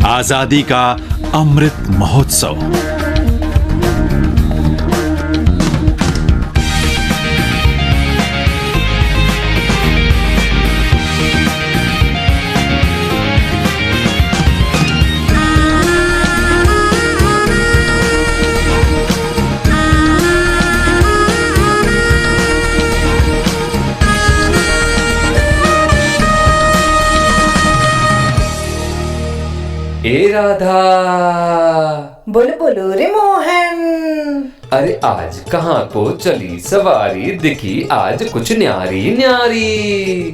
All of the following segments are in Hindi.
आजादी का अमृत महोत्सव। ए राधा, बोलो बोलो रे मोहन। अरे आज कहाँ को चली सवारी, दिखी आज कुछ न्यारी न्यारी।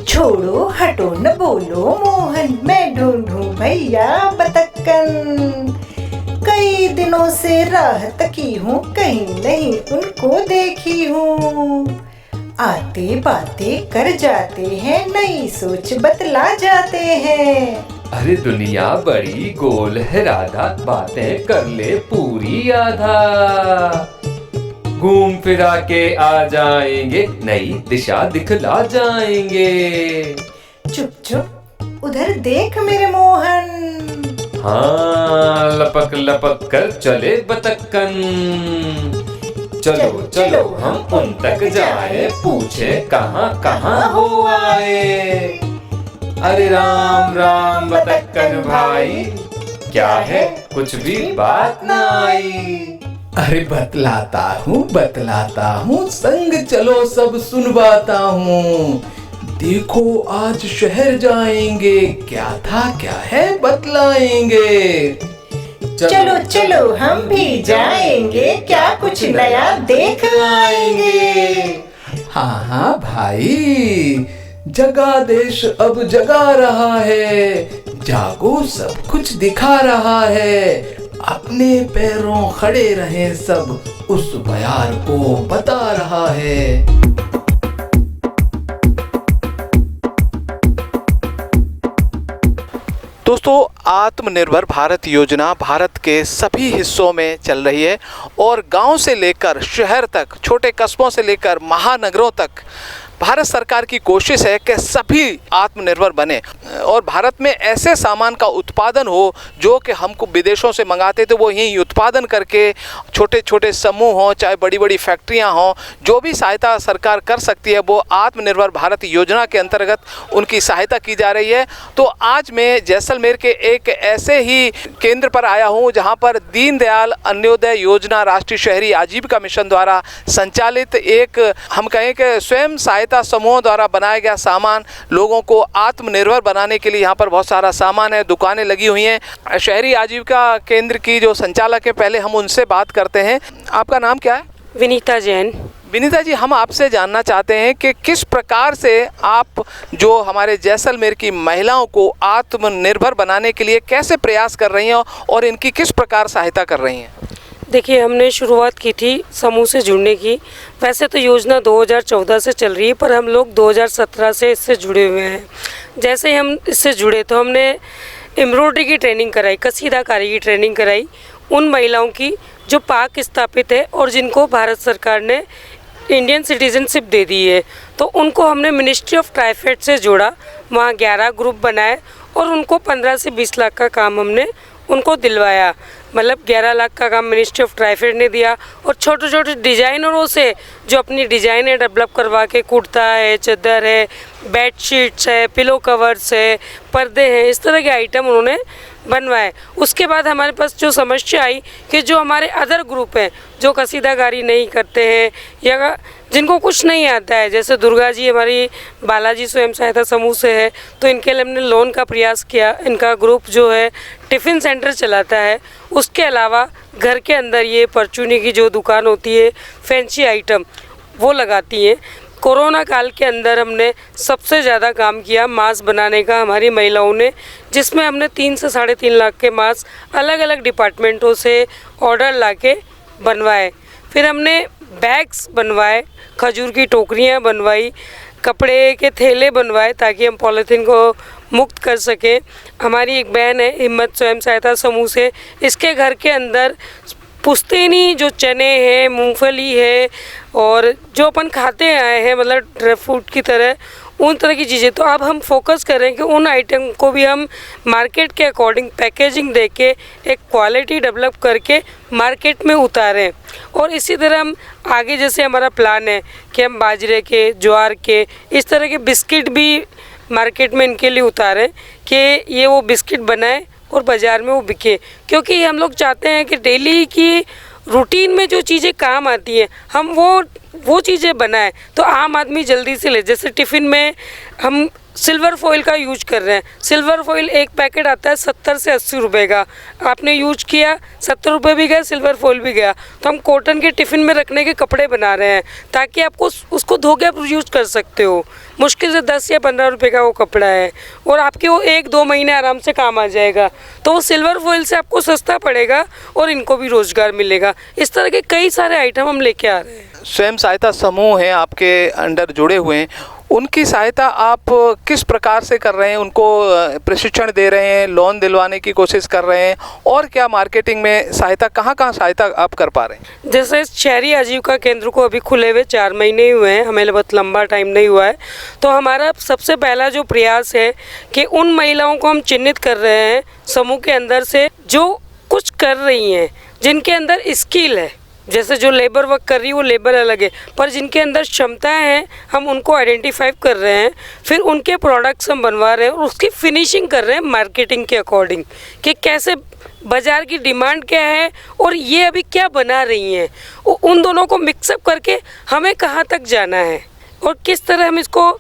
छोड़ो हटो न बोलो मोहन, मैं ढूंढूं भैया बतक्कन। कई दिनों से राह तकी हूँ, कहीं नहीं उनको देखी हूँ। आते बातें कर जाते हैं, नई सोच बतला जाते हैं। अरे दुनिया बड़ी गोल है राधा, बातें कर ले पूरी आधा। घूम फिरा के आ जाएंगे, नई दिशा दिखला जाएंगे। चुप चुप उधर देख मेरे मोहन। हाँ, लपक लपक कर चले बतक्कन। चलो चलो हम उन तक जाए, पूछे कहाँ कहाँ हो आए। अरे राम राम बतक्कन भाई, क्या है कुछ भी बात ना आई। अरे बतलाता हूँ, संग चलो सब सुनवाता हूँ। देखो आज शहर जाएंगे, क्या था क्या है बतलाएंगे। चलो चलो हम भी जाएंगे, क्या कुछ नया देख आएंगे। हाँ भाई, जगा देश अब जगा रहा है, जागो सब कुछ दिखा रहा है। अपने पैरों खड़े रहें सब, उस बयार को बता रहा है। दोस्तों, आत्मनिर्भर भारत योजना भारत के सभी हिस्सों में चल रही है और गांव से लेकर शहर तक, छोटे कस्बों से लेकर महानगरों तक भारत सरकार की कोशिश है कि सभी आत्मनिर्भर बने और भारत में ऐसे सामान का उत्पादन हो जो कि हमको विदेशों से मंगाते थे, वो यहीं उत्पादन करके छोटे छोटे समूह हों, चाहे बड़ी बड़ी फैक्ट्रियां हों, जो भी सहायता सरकार कर सकती है वो आत्मनिर्भर भारत योजना के अंतर्गत उनकी सहायता की जा रही है। तो आज मैं जैसलमेर के एक ऐसे ही केंद्र पर आया हूँ जहाँ पर दीनदयाल अंत्योदय योजना राष्ट्रीय शहरी आजीविका मिशन द्वारा संचालित एक, हम कहें कि स्वयं सहायता समूहों द्वारा बनाया गया सामान लोगों को आत्मनिर्भर बनाने के लिए यहाँ पर बहुत सारा सामान है, दुकानें लगी हुई हैं। शहरी आजीविका केंद्र की जो संचालक है, पहले हम उनसे बात करते हैं। आपका नाम क्या है? विनीता जैन। विनीता जी, हम आपसे जानना चाहते हैं कि किस प्रकार से आप जो हमारे जैसलमेर की महिलाओं को आत्मनिर्भर बनाने के लिए कैसे प्रयास कर रही हैं और इनकी किस प्रकार सहायता कर रही हैं? देखिए, हमने शुरुआत की थी समूह से जुड़ने की। वैसे तो योजना 2014 से चल रही है, पर हम लोग 2017 से इससे जुड़े हुए हैं। जैसे ही हम इससे जुड़े तो हमने एम्ब्रॉयडरी की ट्रेनिंग कराई, कसीदाकारी की ट्रेनिंग कराई उन महिलाओं की जो पाक स्थापित है और जिनको भारत सरकार ने इंडियन सिटीजनशिप दे दी है। तो उनको हमने मिनिस्ट्री ऑफ ट्राइफेड से जोड़ा, वहाँ 11 ग्रुप बनाए और उनको 15 से 20 लाख का काम हमने उनको दिलवाया। मतलब 11 लाख का काम मिनिस्ट्री ऑफ ट्राइफेड ने दिया और छोटे छोटे डिज़ाइनरों से जो अपनी डिज़ाइनें डेवलप करवा के, कुर्ता है, चादर है, बेडशीट्स है, पिलो कवर्स है, पर्दे हैं, इस तरह के आइटम उन्होंने बनवाए। उसके बाद हमारे पास जो समस्या आई कि जो हमारे अदर ग्रुप हैं जो कसीदाकारी नहीं करते हैं या जिनको कुछ नहीं आता है, जैसे दुर्गा जी हमारी बालाजी स्वयं सहायता समूह से है, तो इनके लिए हमने लोन का प्रयास किया। इनका ग्रुप जो है टिफ़िन सेंटर चलाता है। उसके अलावा घर के अंदर ये परचूनी की जो दुकान होती है, फैंसी आइटम वो लगाती हैं। कोरोना काल के अंदर हमने सबसे ज़्यादा काम किया मास्क बनाने का हमारी महिलाओं ने, जिसमें हमने 3 से 3.5 लाख के मास्क अलग अलग डिपार्टमेंटों से ऑर्डर लाके बनवाए। फिर हमने बैग्स बनवाए, खजूर की टोकरियाँ बनवाई, कपड़े के थैले बनवाए ताकि हम पॉलीथीन को मुक्त कर सकें। हमारी एक बहन है हिम्मत स्वयं सहायता समूह से, इसके घर के अंदर पुश्तैनी जो चने हैं, मूंगफली है और जो अपन खाते आए हैं मतलब ड्राई फ्रूट की तरह, उन तरह की चीज़ें। तो अब हम फोकस करें कि उन आइटम को भी हम मार्केट के अकॉर्डिंग पैकेजिंग दे के एक क्वालिटी डेवलप करके मार्केट में उतारें। और इसी तरह हम आगे जैसे हमारा प्लान है कि हम बाजरे के, ज्वार के, इस तरह के बिस्किट भी मार्केट में इनके लिए उतारें कि ये वो बिस्किट बनाए और बाज़ार में वो बिके। क्योंकि हम लोग चाहते हैं कि डेली की रूटीन में जो चीज़ें काम आती हैं हम वो चीज़ें बनाएं तो आम आदमी जल्दी से ले। जैसे टिफ़िन में हम सिल्वर फॉइल का यूज कर रहे हैं। सिल्वर फॉइल एक पैकेट आता है 70 से 80 रुपए का, आपने यूज किया 70 रुपये भी गया, सिल्वर फॉइल भी गया। तो हम कॉटन के टिफ़िन में रखने के कपड़े बना रहे हैं ताकि आपको उसको धो के आप यूज कर सकते हो। मुश्किल से 10 या 15 रुपये का वो कपड़ा है और आपके वो 1-2 महीने आराम से काम आ जाएगा। तो वो सिल्वर फॉइल से आपको सस्ता पड़ेगा और इनको भी रोज़गार मिलेगा। इस तरह के कई सारे आइटम हम लेके आ रहे हैं। स्वयं सहायता समूह हैं आपके अंडर जुड़े हुए हैं, उनकी सहायता आप किस प्रकार से कर रहे हैं? उनको प्रशिक्षण दे रहे हैं, लोन दिलवाने की कोशिश कर रहे हैं, और क्या मार्केटिंग में सहायता, कहाँ कहाँ सहायता आप कर पा रहे हैं? जैसे शहरी आजीविका केंद्र को अभी खुले हुए 4 महीने ही हुए हैं, हमें बहुत लंबा टाइम नहीं हुआ है। तो हमारा सबसे पहला जो प्रयास है कि उन महिलाओं को हम चिन्हित कर रहे हैं समूह के अंदर से जो कुछ कर रही हैं, जिनके अंदर स्किल है। जैसे जो लेबर वर्क कर रही है वो लेबर अलग है, पर जिनके अंदर क्षमताएं हैं हम उनको आइडेंटिफाई कर रहे हैं। फिर उनके प्रोडक्ट्स हम बनवा रहे हैं और उसकी फिनिशिंग कर रहे हैं मार्केटिंग के अकॉर्डिंग कि कैसे बाज़ार की डिमांड क्या है और ये अभी क्या बना रही हैं। उन दोनों को मिक्सअप करके हमें कहाँ तक जाना है और किस तरह हम इसको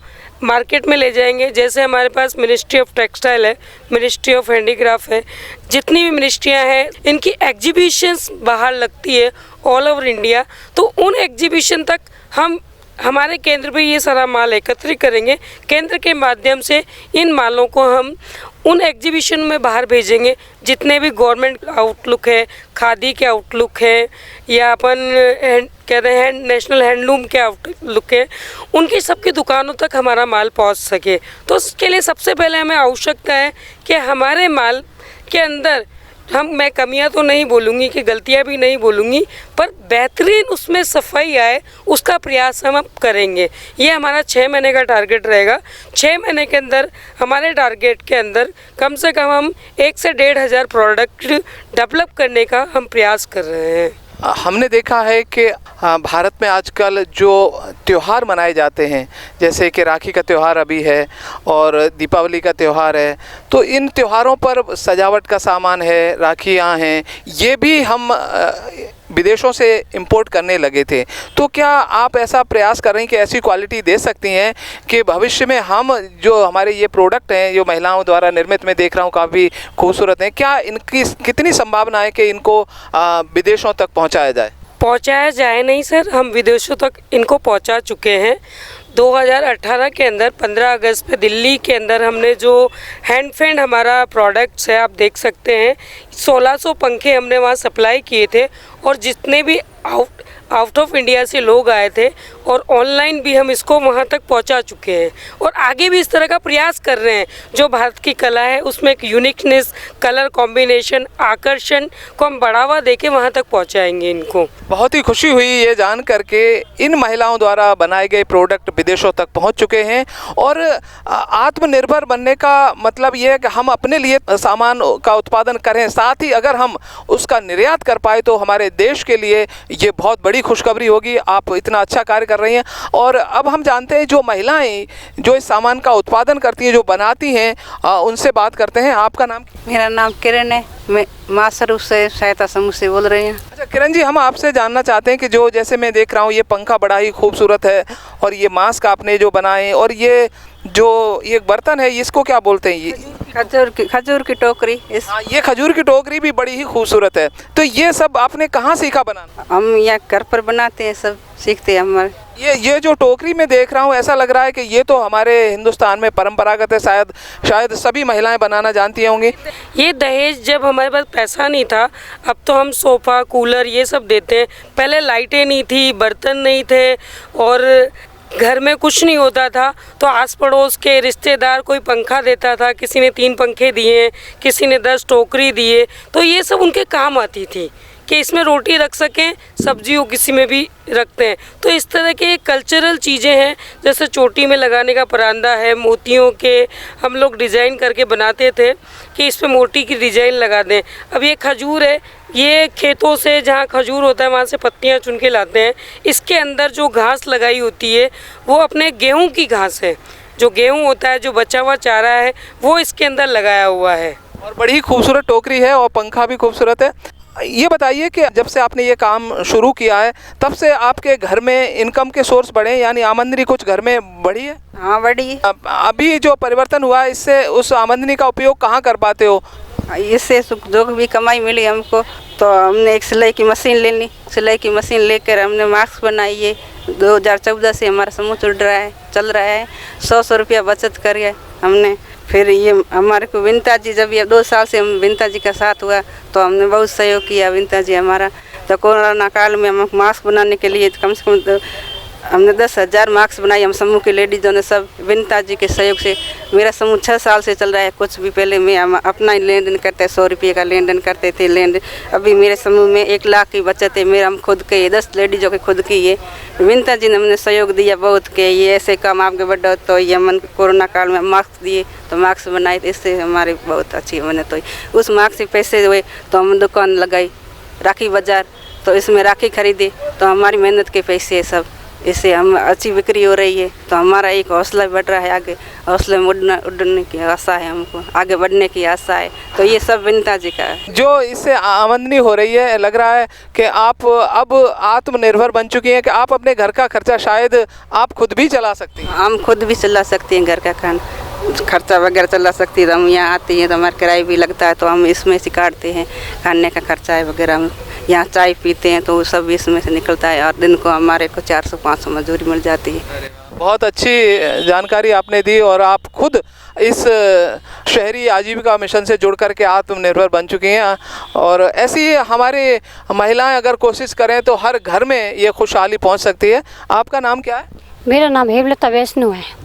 मार्केट में ले जाएंगे। जैसे हमारे पास मिनिस्ट्री ऑफ टेक्सटाइल है, मिनिस्ट्री ऑफ हैंडीक्राफ्ट है, जितनी भी मिनिस्ट्रियां हैं इनकी एग्जीबिशंस बाहर लगती है ऑल ओवर इंडिया। तो उन एग्जीबिशन तक हम हमारे केंद्र पे ये सारा माल एकत्रित करेंगे। केंद्र के माध्यम से इन मालों को हम उन एग्जीबिशन में बाहर भेजेंगे। जितने भी गवर्नमेंट आउटलुक है, खादी के आउटलुक है या अपन कहते हैं नेशनल हैंडलूम के आउटलुक है, उनकी सबकी दुकानों तक हमारा माल पहुंच सके। तो उसके लिए सबसे पहले हमें आवश्यकता है कि हमारे माल के अंदर मैं कमियां तो नहीं बोलूँगी कि गलतियां भी नहीं बोलूँगी, पर बेहतरीन उसमें सफाई आए उसका प्रयास हम अब करेंगे। ये हमारा 6 महीने का टारगेट रहेगा। 6 महीने के अंदर हमारे टारगेट के अंदर कम से कम हम 1 से 1,500 प्रोडक्ट डेवलप करने का हम प्रयास कर रहे हैं। हमने देखा है कि भारत में आजकल जो त्यौहार मनाए जाते हैं, जैसे कि राखी का त्यौहार अभी है और दीपावली का त्यौहार है, तो इन त्योहारों पर सजावट का सामान है, राखियाँ हैं, ये भी हम विदेशों से इंपोर्ट करने लगे थे। तो क्या आप ऐसा प्रयास कर रहे हैं कि ऐसी क्वालिटी दे सकती हैं कि भविष्य में हम जो हमारे ये प्रोडक्ट हैं जो महिलाओं द्वारा निर्मित, मैं देख रहा हूँ काफ़ी खूबसूरत हैं, क्या इनकी कितनी संभावना है कि इनको विदेशों तक पहुँचाया जाए? पहुंचाया जाए नहीं सर, हम विदेशों तक इनको पहुंचा चुके हैं। 2018 के अंदर 15 अगस्त पे दिल्ली के अंदर हमने जो हैंड फेंड हमारा प्रोडक्ट्स है आप देख सकते हैं, 1600 पंखे हमने वहाँ सप्लाई किए थे और जितने भी आउट ऑफ इंडिया से लोग आए थे और ऑनलाइन भी हम इसको वहाँ तक पहुँचा चुके हैं और आगे भी इस तरह का प्रयास कर रहे हैं। जो भारत की कला है उसमें एक यूनिकनेस, कलर कॉम्बिनेशन, आकर्षण को हम बढ़ावा देके वहाँ तक पहुँचाएंगे इनको। बहुत ही खुशी हुई ये जान करके इन महिलाओं द्वारा बनाए गए प्रोडक्ट विदेशों तक पहुँच चुके हैं और आत्मनिर्भर बनने का मतलब ये है कि हम अपने लिए सामान का उत्पादन करें, साथ ही अगर हम उसका निर्यात कर पाए तो हमारे देश के लिए ये बहुत बड़ी खुशखबरी होगी। आप इतना अच्छा कार्य कर रही हैं। और अब हम जानते हैं जो महिलाएं जो इस सामान का उत्पादन करती हैं, जो बनाती हैं, उनसे बात करते हैं। आपका नाम? मेरा नाम किरण है, मैं माँ स्वरूप से सहायता समूह से बोल रही हूँ। अच्छा किरण जी, हम आपसे जानना चाहते हैं कि जो जैसे मैं देख रहा हूँ ये पंखा बड़ा ही खूबसूरत है और ये मास्क आपने जो बनाए और ये जो ये बर्तन है इसको क्या बोलते हैं? ये खजूर की टोकरी। हाँ, ये खजूर की टोकरी भी बड़ी ही खूबसूरत है। तो ये सब आपने कहाँ सीखा बनाना? हम यहाँ घर पर बनाते हैं, सब सीखते हैं हमारे। ये जो टोकरी में देख रहा हूँ ऐसा लग रहा है कि ये तो हमारे हिंदुस्तान में परंपरागत है, शायद सभी महिलाएं बनाना जानती होंगी। ये दहेज जब हमारे पास पैसा नहीं था, अब तो हम सोफ़ा, कूलर ये सब देते हैं। पहले लाइटें नहीं थी, बर्तन नहीं थे और घर में कुछ नहीं होता था, तो आस पड़ोस के रिश्तेदार कोई पंखा देता था, किसी ने 3 पंखे दिए, किसी ने 10 टोकरी दिए, तो ये सब उनके काम आती थी कि इसमें रोटी रख सकें, सब्जी हो किसी में भी रखते हैं। तो इस तरह के कल्चरल चीज़ें हैं, जैसे चोटी में लगाने का परांदा है, मोतियों के हम लोग डिज़ाइन करके बनाते थे कि इस पर मोती की डिज़ाइन लगा दें। अब ये खजूर है, ये खेतों से जहाँ खजूर होता है वहाँ से पत्तियाँ चुन के लाते हैं। इसके अंदर जो घास लगाई होती है वो अपने गेहूं की घास है, जो गेहूं होता है, जो बचा हुआ चारा है, वो इसके अंदर लगाया हुआ है। और बड़ी खूबसूरत टोकरी है और पंखा भी खूबसूरत है। ये बताइए कि जब से आपने ये काम शुरू किया है तब से आपके घर में इनकम के सोर्स बढ़े, यानी आमदनी कुछ घर में बढ़ी है? हाँ बड़ी। अभी जो परिवर्तन हुआ है इससे उस आमदनी का उपयोग कहाँ कर पाते हो? इससे जो भी कमाई मिली हमको, तो हमने एक सिलाई की मशीन ले ली। सिलाई की मशीन लेकर हमने मास्क बनाई है। 2014 से हमारा समूह चल रहा है। 100 रुपया बचत करिए हमने। फिर ये हमारे को विनीता जी, जब ये 2 साल से हम विनीता जी का साथ हुआ तो हमने बहुत सहयोग किया विनीता जी हमारा। तो कोरोना काल में हम मास्क बनाने के लिए कम से कम हमने 10,000 मास्क बनाए। हम समूह के लेडीज़ों ने सब विनीता जी के सहयोग से। मेरा समूह 6 साल से चल रहा है। कुछ भी पहले में हम अपना ही लेन देन करते, 100 रुपये का लेन देन करते थे अभी मेरे समूह में 1 लाख की बचत है। मेरा हम खुद के 10 लेडीज़ों के खुद की है। विनीता जी ने हमने सहयोग दिया बहुत के ये ऐसे काम आपके बढ़ो। तो ये मन कोरोना काल में मास्क दिए, तो मास्क बनाए, तो इससे हमारी बहुत अच्छी मेहनत हुई। उस मास्क से पैसे हुए तो हम दुकान लगाई राखी बाज़ार, तो इसमें राखी खरीदे, तो हमारी मेहनत के पैसे सब, इससे हम अच्छी बिक्री हो रही है। तो हमारा एक हौसला बढ़ रहा है, आगे हौसले में उड़ने की आशा है, हमको आगे बढ़ने की आशा है। तो ये सब विनीता जी का है। जो इससे आमदनी हो रही है, लग रहा है कि आप अब आत्मनिर्भर बन चुकी हैं, कि आप अपने घर का खर्चा शायद आप खुद भी चला सकती हैं। हम खुद भी चला सकते हैं, घर का खर्चा वगैरह चला सकती है। हम यहाँ आते हैं तो हमारा किराया भी लगता है, तो हम इसमें से काटते हैं। खाने का खर्चा है वगैरह, हम यहाँ चाय पीते हैं तो वो सब इसमें से निकलता है। और दिन को हमारे को 400-500 मजदूरी मिल जाती है। बहुत अच्छी जानकारी आपने दी और आप खुद इस शहरी आजीविका मिशन से जुड़ करके आत्मनिर्भर बन चुकी हैं। और ऐसी हमारी महिलाएं अगर कोशिश करें तो हर घर में ये खुशहाली पहुंच सकती है। आपका नाम क्या है? मेरा नाम हेमलता वैष्णो है।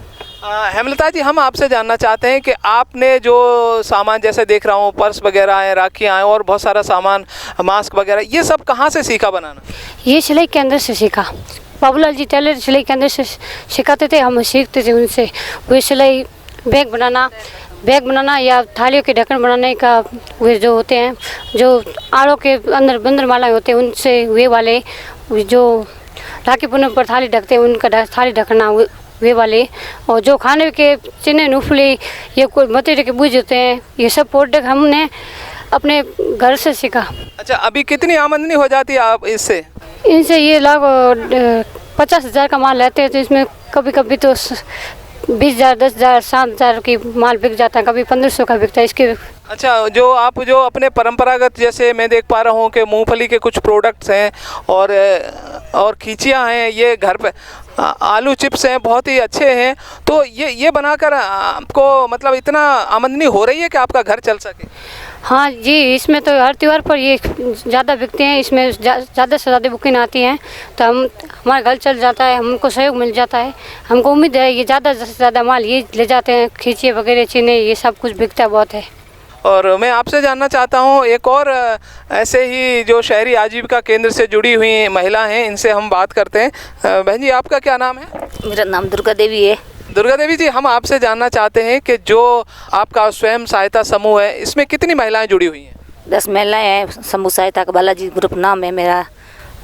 हेमलता जी, हम आपसे जानना चाहते हैं कि आपने जो सामान, जैसे देख रहा हूँ पर्स वगैरह हैं, राखियाँ हैं और बहुत सारा सामान, मास्क वगैरह, ये सब कहाँ से सीखा बनाना? ये सिलाई केंद्र से सीखा। बाबूलाल जी टेलर सिलाई केंद्र से सिखाते थे, हम सीखते थे उनसे। वे सिलाई बैग बनाना या थालियों के ढक्कन बनाने का, वे जो होते हैं, जो आड़ों के अंदर बंदर माला होते हैं, उनसे वे वाले जो राखी पूनम पर थाली ढकते हैं, उनका थाली ढकना वे वाले। और जो खाने के चिन्ह नूफली, ये कोई मटेरियल के बूझ होते हैं, ये सब प्रोडक्ट हमने अपने घर से सीखा। अच्छा, अभी कितनी आमदनी हो जाती है आप इससे? इनसे ये लोग 50,000 का माल लेते हैं, तो इसमें कभी कभी तो 20,000, 10,000, 7,000 की माल बिक जाता है, कभी 1500 का बिकता है इसके। अच्छा, जो आप जो अपने परंपरागत, जैसे मैं देख पा रहा हूँ कि मूंगफली के कुछ प्रोडक्ट्स हैं और खींचियाँ हैं, ये घर पे आलू चिप्स हैं, बहुत ही अच्छे हैं। तो ये बनाकर आपको मतलब इतना आमदनी हो रही है कि आपका घर चल सके? हाँ जी, इसमें तो हर त्यौहार पर ये ज़्यादा बिकते हैं। इसमें ज़्यादा से ज़्यादा बुकिंग आती हैं, तो हमारा घर चल जाता है, हमको सहयोग मिल जाता है। हमको उम्मीद है ये ज़्यादा से ज़्यादा माल ये ले जाते हैं, खींचिए वगैरह, चीने, ये सब कुछ बिकता बहुत है। और मैं आपसे जानना चाहता हूँ, एक और ऐसे ही जो शहरी आजीविका केंद्र से जुड़ी हुई महिला हैं, इनसे हम बात करते हैं। बहन जी, आपका क्या नाम है? मेरा नाम दुर्गा देवी है। दुर्गा देवी जी, हम आपसे जानना चाहते हैं कि जो आपका स्वयं सहायता समूह है, इसमें कितनी महिलाएं जुड़ी हुई हैं? 10 महिलाएं हैं। समूह सहायता का बालाजी ग्रुप नाम है मेरा,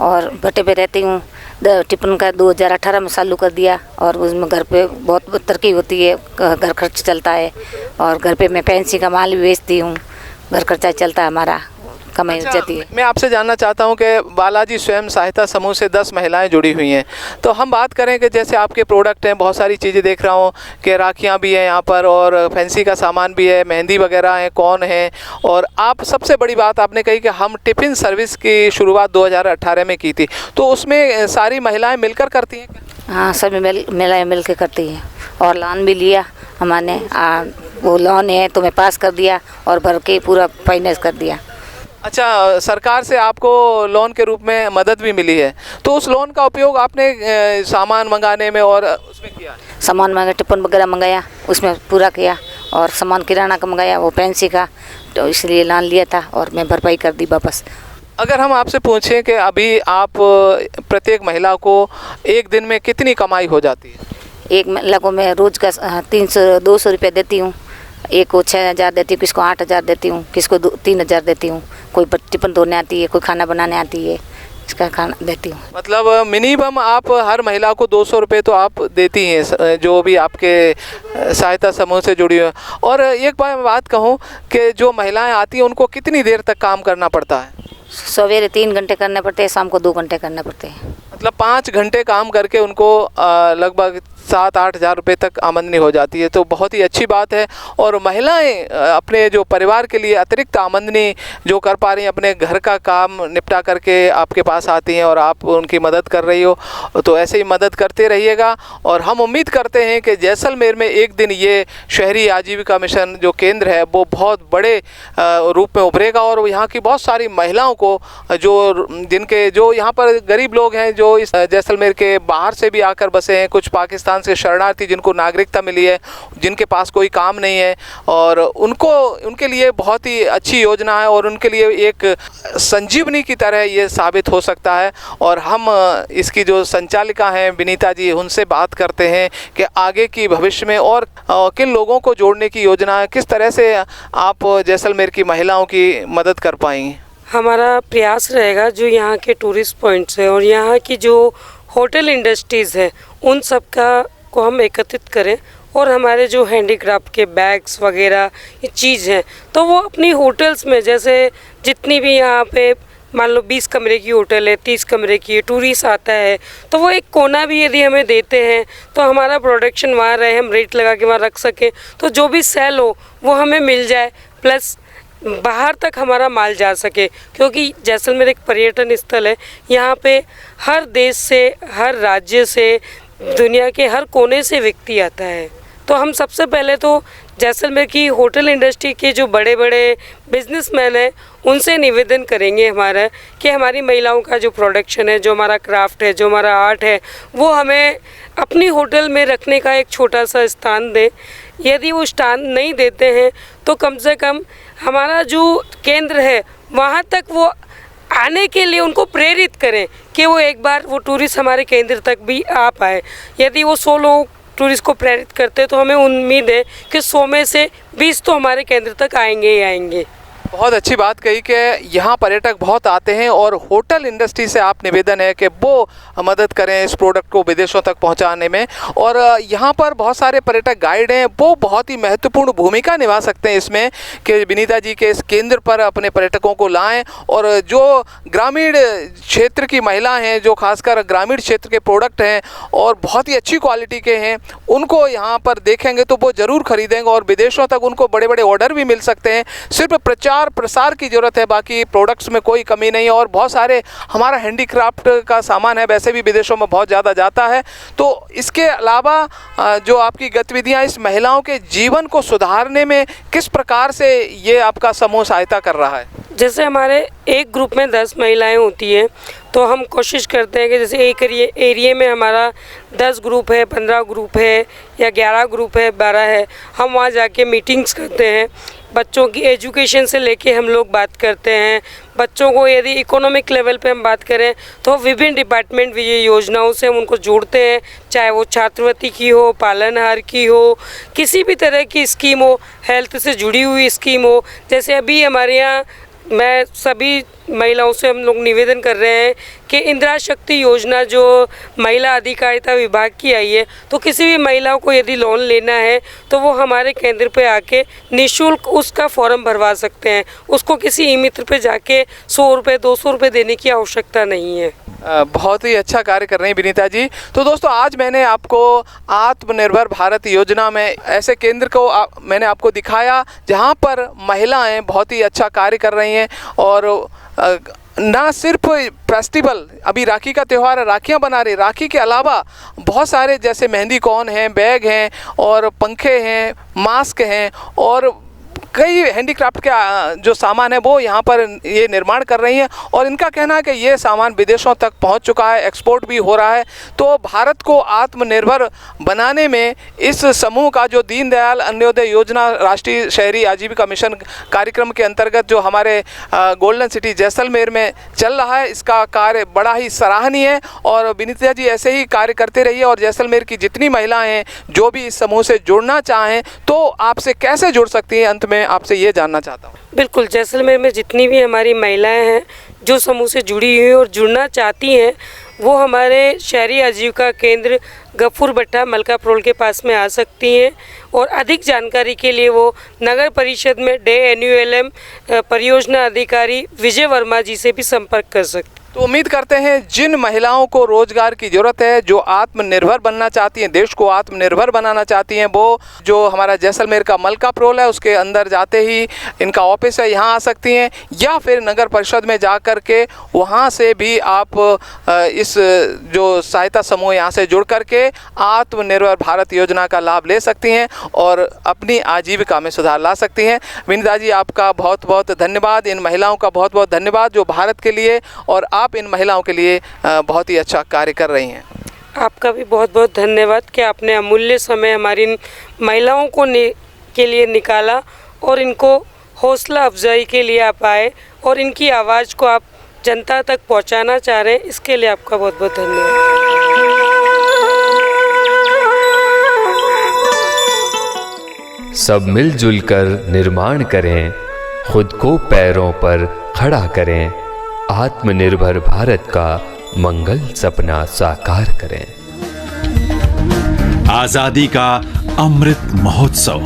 और भट्टे पे रहती हूँ। टिफिन का 2018 में चालू कर दिया, और उसमें घर पे बहुत तरक्की होती है, घर खर्च चलता है। और घर पे मैं फैंसी का माल भी बेचती हूँ, घर खर्चा चलता है, हमारा कमाई हो जाती है। मैं आपसे जानना चाहता हूं कि बालाजी स्वयं सहायता समूह से 10 महिलाएं जुड़ी हुई हैं, तो हम बात करें कि जैसे आपके प्रोडक्ट हैं, बहुत सारी चीज़ें देख रहा हूं कि राखियां भी हैं यहाँ पर, और फैंसी का सामान भी है, मेहंदी वगैरह है, कौन है। और आप सबसे बड़ी बात आपने कही कि हम टिफ़िन सर्विस की शुरुआत 2018 में की थी, तो उसमें सारी महिलाएँ मिलकर करती हैं? हाँ, सभी महिलाएं मिल के करती हैं। और लोन भी लिया हमने, वो लोन है तो मैं पास कर दिया और भर के पूरा फाइनेंस कर दिया। अच्छा, सरकार से आपको लोन के रूप में मदद भी मिली है, तो उस लोन का उपयोग आपने सामान मंगाने में और उसमें किया? सामान मंगाया, टिफिन वगैरह मंगाया, उसमें पूरा किया। और सामान किराना का मंगाया, वो फैंसी का, तो इसलिए लोन लिया था और मैं भरपाई कर दी वापस। अगर हम आपसे पूछें कि अभी आप प्रत्येक महिला को एक दिन में कितनी कमाई हो जाती है? एक महिला को मैं रोज़ का 300-200 रुपये देती हूँ। एक को 6,000 देती हूँ, किसको 8,000 देती हूँ, किसको 3,000 देती हूँ। कोई टिफिन धोने आती है, कोई खाना बनाने आती है, इसका खाना देती हूँ। मतलब मिनिमम आप हर महिला को 200 रुपये तो आप देती हैं, जो भी आपके सहायता समूह से जुड़ी हुई। और एक बात कहूँ कि जो महिलाएं आती हैं उनको कितनी देर तक काम करना पड़ता है? सवेरे 3 घंटे करने पड़ते हैं, शाम को 2 घंटे करने पड़ते हैं। मतलब 5 घंटे काम करके उनको लगभग 7-8 हज़ार रुपये तक आमदनी हो जाती है, तो बहुत ही अच्छी बात है। और महिलाएं अपने जो परिवार के लिए अतिरिक्त आमदनी जो कर पा रही हैं, अपने घर का काम निपटा करके आपके पास आती हैं और आप उनकी मदद कर रही हो, तो ऐसे ही मदद करते रहिएगा। और हम उम्मीद करते हैं कि जैसलमेर में एक दिन ये शहरी आजीविका मिशन जो केंद्र है वो बहुत बड़े रूप में उभरेगा और यहाँ की बहुत सारी महिलाओं को जो यहाँ पर गरीब लोग हैं, जो इस जैसलमेर के बाहर से भी आकर बसे हैं, कुछ पाकिस्तान से शरणार्थी जिनको नागरिकता मिली है, जिनके पास कोई काम नहीं है, और उनके लिए बहुत ही अच्छी योजना है और उनके लिए एक संजीवनी की तरह ये साबित हो सकता है। और हम इसकी जो संचालिका हैं विनीता जी, उनसे बात करते हैं कि आगे की भविष्य में और किन लोगों को जोड़ने की योजना है, किस तरह से आप जैसलमेर की महिलाओं की मदद कर पाएंगी। हमारा प्रयास रहेगा जो यहाँ के टूरिस्ट पॉइंट्स हैं और यहाँ की जो होटल इंडस्ट्रीज़ है उन सब को हम एकत्रित करें और हमारे जो हैंडीक्राफ्ट के बैग्स वगैरह ये चीज़ हैं तो वो अपनी होटल्स में, जैसे जितनी भी यहाँ पे मान लो 20 कमरे की होटल है, 30 कमरे की है, टूरिस्ट आता है तो वो एक कोना भी यदि हमें देते हैं तो हमारा प्रोडक्शन वहाँ रहे, हम रेट लगा के वहाँ रख सकें, तो जो भी सेल हो वो हमें मिल जाए, प्लस बाहर तक हमारा माल जा सके। क्योंकि जैसलमेर एक पर्यटन स्थल है, यहाँ पे हर देश से, हर राज्य से, दुनिया के हर कोने से व्यक्ति आता है। तो हम सबसे पहले तो जैसलमेर की होटल इंडस्ट्री के जो बड़े बड़े बिजनेसमैन हैं उनसे निवेदन करेंगे हमारा कि हमारी महिलाओं का जो प्रोडक्शन है, जो हमारा क्राफ्ट है, जो हमारा आर्ट है, वो हमें अपनी होटल में रखने का एक छोटा सा स्थान दें। यदि वो स्थान नहीं देते हैं तो कम से कम हमारा जो केंद्र है वहाँ तक वो आने के लिए उनको प्रेरित करें कि वो एक बार वो टूरिस्ट हमारे केंद्र तक भी आ पाए। यदि वो 100 लोग टूरिस्ट को प्रेरित करते हैं तो हमें उम्मीद है कि 100 में से 20 तो हमारे केंद्र तक आएंगे ही आएंगे। बहुत अच्छी बात कही कि यहाँ पर्यटक बहुत आते हैं और होटल इंडस्ट्री से आप निवेदन है कि वो मदद करें इस प्रोडक्ट को विदेशों तक पहुँचाने में। और यहाँ पर बहुत सारे पर्यटक गाइड हैं, वो बहुत ही महत्वपूर्ण भूमिका निभा सकते हैं इसमें कि विनीता जी के इस केंद्र पर अपने पर्यटकों को लाएं और जो ग्रामीण क्षेत्र की महिला हैं, जो खासकर ग्रामीण क्षेत्र के प्रोडक्ट हैं और बहुत ही अच्छी क्वालिटी के हैं, उनको यहाँ पर देखेंगे तो वो ज़रूर खरीदेंगे और विदेशों तक उनको बड़े बड़े ऑर्डर भी मिल सकते हैं। सिर्फ प्रचार प्रसार की ज़रूरत है, बाकी प्रोडक्ट्स में कोई कमी नहीं है। और बहुत सारे हमारा हैंडीक्राफ्ट का सामान है, वैसे भी विदेशों में बहुत ज़्यादा जाता है। तो इसके अलावा जो आपकी गतिविधियां इस महिलाओं के जीवन को सुधारने में किस प्रकार से ये आपका समूह सहायता कर रहा है? जैसे हमारे एक ग्रुप में 10 महिलाएं होती हैं तो हम कोशिश करते हैं कि जैसे एक एरिया में हमारा 10 ग्रुप है, 15 ग्रुप है या 11 ग्रुप है, 12 है, हम वहाँ जाके मीटिंग्स करते हैं। बच्चों की एजुकेशन से लेके हम लोग बात करते हैं। बच्चों को यदि इकोनॉमिक लेवल पे हम बात करें तो विभिन्न डिपार्टमेंट विजय योजनाओं से हम उनको जोड़ते हैं, चाहे वो छात्रवृत्ति की हो, पालनहार की हो, किसी भी तरह की स्कीम हो, हेल्थ से जुड़ी हुई स्कीम हो। जैसे अभी हमारे यहाँ मैं सभी महिलाओं से हम लोग निवेदन कर रहे हैं कि इंदिरा शक्ति योजना जो महिला अधिकारिता विभाग की आई है, तो किसी भी महिला को यदि लोन लेना है तो वो हमारे केंद्र पे आके निःशुल्क उसका फॉर्म भरवा सकते हैं। उसको किसी ई मित्र पे जाके 100 रुपये 200 रुपये देने की आवश्यकता नहीं है। बहुत ही अच्छा कार्य कर रही हैं विनीता जी। तो दोस्तों, आज मैंने आपको आत्मनिर्भर भारत योजना में ऐसे केंद्र को मैंने आपको दिखाया जहां पर महिलाएं बहुत ही अच्छा कार्य कर रही हैं और ना सिर्फ फेस्टिवल, अभी राखी का त्यौहार है, राखियाँ बना रही, राखी के अलावा बहुत सारे जैसे मेहंदी कौन हैं, बैग हैं और पंखे हैं, मास्क हैं और कई हैंडीक्राफ्ट के जो सामान है वो यहाँ पर ये निर्माण कर रही हैं और इनका कहना है कि ये सामान विदेशों तक पहुँच चुका है, एक्सपोर्ट भी हो रहा है। तो भारत को आत्मनिर्भर बनाने में इस समूह का जो दीनदयाल अंत्योदय योजना राष्ट्रीय शहरी आजीविका मिशन कार्यक्रम के अंतर्गत जो हमारे गोल्डन सिटी जैसलमेर में चल रहा है, इसका कार्य बड़ा ही सराहनीय है। और विनीता जी ऐसे ही कार्य करते रहिए और जैसलमेर की जितनी महिलाएं हैं जो भी इस समूह से जुड़ना चाहें तो आपसे कैसे जुड़ सकती हैं, अंत में आपसे ये जानना चाहता हूँ। बिल्कुल, जैसलमेर में जितनी भी हमारी महिलाएं हैं जो समूह से जुड़ी हुई और जुड़ना चाहती हैं वो हमारे शहरी आजीविका केंद्र गफूर भट्टा मलकाप्रोल के पास में आ सकती हैं और अधिक जानकारी के लिए वो नगर परिषद में DNULM परियोजना अधिकारी विजय वर्मा जी से भी संपर्क कर सकते हैं। तो उम्मीद करते हैं जिन महिलाओं को रोजगार की ज़रूरत है, जो आत्मनिर्भर बनना चाहती हैं, देश को आत्मनिर्भर बनाना चाहती हैं, वो जो हमारा जैसलमेर का मलकाप्रोल है उसके अंदर जाते ही इनका ऑफिस है, यहाँ आ सकती हैं या फिर नगर परिषद में जा कर के वहाँ से भी आप इस जो सहायता समूह यहाँ से जुड़ कर के आत्मनिर्भर भारत योजना का लाभ ले सकती हैं और अपनी आजीविका में सुधार ला सकती हैं। विनीता जी, आपका बहुत बहुत धन्यवाद, इन महिलाओं का बहुत बहुत धन्यवाद जो भारत के लिए और आप इन महिलाओं के लिए बहुत ही अच्छा कार्य कर रही हैं। आपका भी बहुत बहुत धन्यवाद कि आपने अमूल्य समय हमारी इन महिलाओं को के लिए निकाला और इनको हौसला अफजाई के लिए आप आए और इनकी आवाज़ को आप जनता तक पहुंचाना चाह रहे हैं, इसके लिए आपका बहुत बहुत धन्यवाद। सब मिलजुल कर निर्माण करें, खुद को पैरों पर खड़ा करें, आत्मनिर्भर भारत का मंगल सपना साकार करें। आजादी का अमृत महोत्सव